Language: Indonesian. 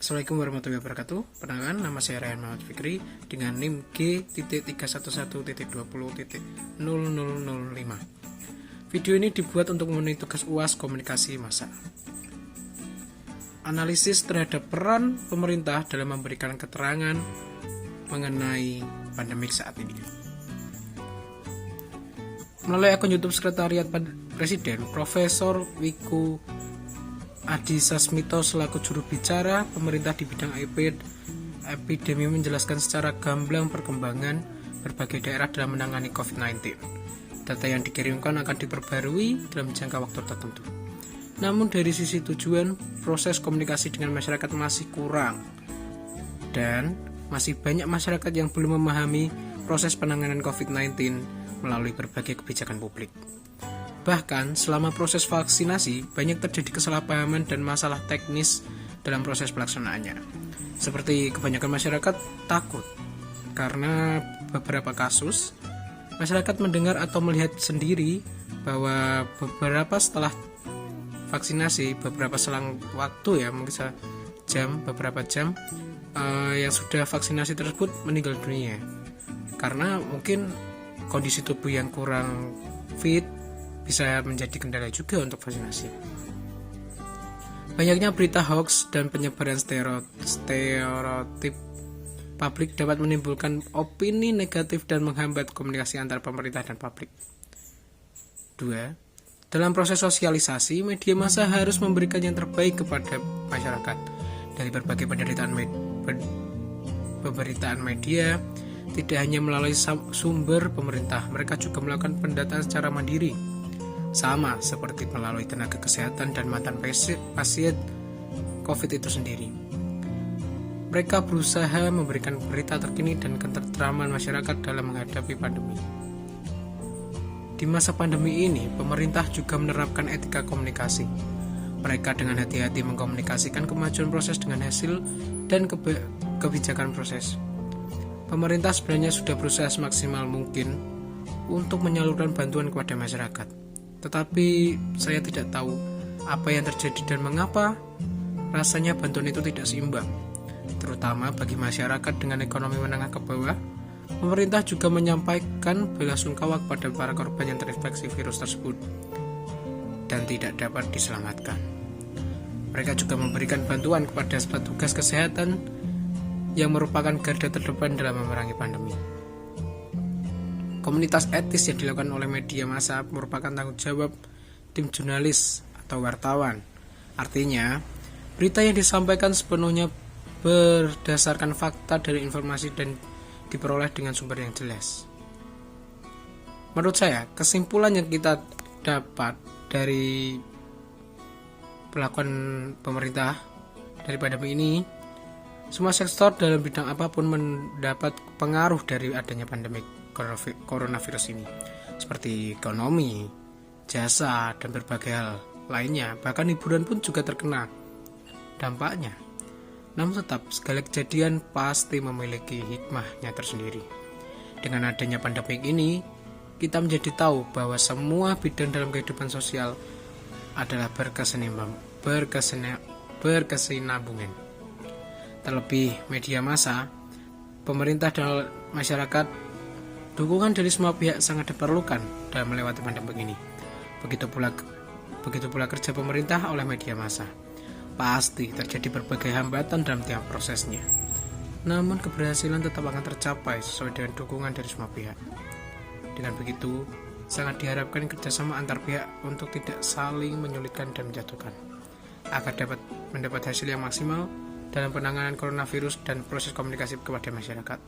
Assalamualaikum warahmatullahi wabarakatuh. Perkenalkan, nama saya Ryan Muhammad Fikri dengan NIM G.311.20.0005. Video ini dibuat untuk memenuhi tugas UAS Komunikasi Massa. Analisis terhadap peran pemerintah dalam memberikan keterangan mengenai pandemik saat ini. Melalui akun YouTube Sekretariat Presiden, Profesor Wiku Adi Sasmito selaku juru bicara pemerintah di bidang epidemi menjelaskan secara gamblang perkembangan berbagai daerah dalam menangani COVID-19. Data yang dikirimkan akan diperbarui dalam jangka waktu tertentu. Namun dari sisi tujuan, proses komunikasi dengan masyarakat masih kurang dan masih banyak masyarakat yang belum memahami proses penanganan COVID-19 melalui berbagai kebijakan publik. Bahkan, selama proses vaksinasi, banyak terjadi kesalahpahaman dan masalah teknis dalam proses pelaksanaannya. Seperti kebanyakan masyarakat takut, karena beberapa kasus, masyarakat mendengar atau melihat sendiri bahwa beberapa selang waktu mungkin beberapa jam, yang sudah vaksinasi tersebut meninggal dunia. Karena mungkin kondisi tubuh yang kurang fit, bisa menjadi kendala juga untuk vaksinasi. Banyaknya berita hoax dan penyebaran stereotip publik dapat menimbulkan opini negatif dan menghambat komunikasi antara pemerintah dan publik. 2. Dalam proses sosialisasi, media massa harus memberikan yang terbaik kepada masyarakat. Dari berbagai pemberitaan media, tidak hanya melalui sumber pemerintah, mereka juga melakukan pendataan secara mandiri. Sama seperti melalui tenaga kesehatan dan mantan pasien COVID itu sendiri. Mereka berusaha memberikan berita terkini dan ketentraman masyarakat dalam menghadapi pandemi. Di masa pandemi ini, pemerintah juga menerapkan etika komunikasi. Mereka dengan hati-hati mengkomunikasikan kemajuan proses dengan hasil dan kebijakan proses. Pemerintah sebenarnya sudah berusaha semaksimal mungkin untuk menyalurkan bantuan kepada masyarakat. Tetapi saya tidak tahu apa yang terjadi dan mengapa rasanya bantuan itu tidak seimbang. Terutama bagi masyarakat dengan ekonomi menengah ke bawah, pemerintah juga menyampaikan belasungkawa kepada para korban yang terinfeksi virus tersebut dan tidak dapat diselamatkan. Mereka juga memberikan bantuan kepada petugas kesehatan yang merupakan garda terdepan dalam memerangi pandemi. Komunitas etis yang dilakukan oleh media massa merupakan tanggung jawab tim jurnalis atau wartawan. Artinya, berita yang disampaikan sepenuhnya berdasarkan fakta dari informasi dan diperoleh dengan sumber yang jelas. Menurut saya, kesimpulan yang kita dapat dari perlakuan pemerintah dari pandemi ini, semua sektor dalam bidang apapun mendapat pengaruh dari adanya pandemi coronavirus ini, seperti ekonomi, jasa, dan berbagai hal lainnya. Bahkan hiburan pun juga terkena dampaknya. Namun tetap, segala kejadian pasti memiliki hikmahnya tersendiri. Dengan adanya pandemi ini, kita menjadi tahu bahwa semua bidang dalam kehidupan sosial adalah berkesinambungan. Terlebih media massa, pemerintah dan masyarakat, dukungan dari semua pihak sangat diperlukan dalam melewati pandemi ini. Begitu pula kerja pemerintah oleh media massa. Pasti terjadi berbagai hambatan dalam tiap prosesnya. Namun keberhasilan tetap akan tercapai sesuai dengan dukungan dari semua pihak. Dengan begitu, sangat diharapkan kerjasama antar pihak untuk tidak saling menyulitkan dan menjatuhkan, agar dapat mendapat hasil yang maksimal dalam penanganan coronavirus dan proses komunikasi kepada masyarakat.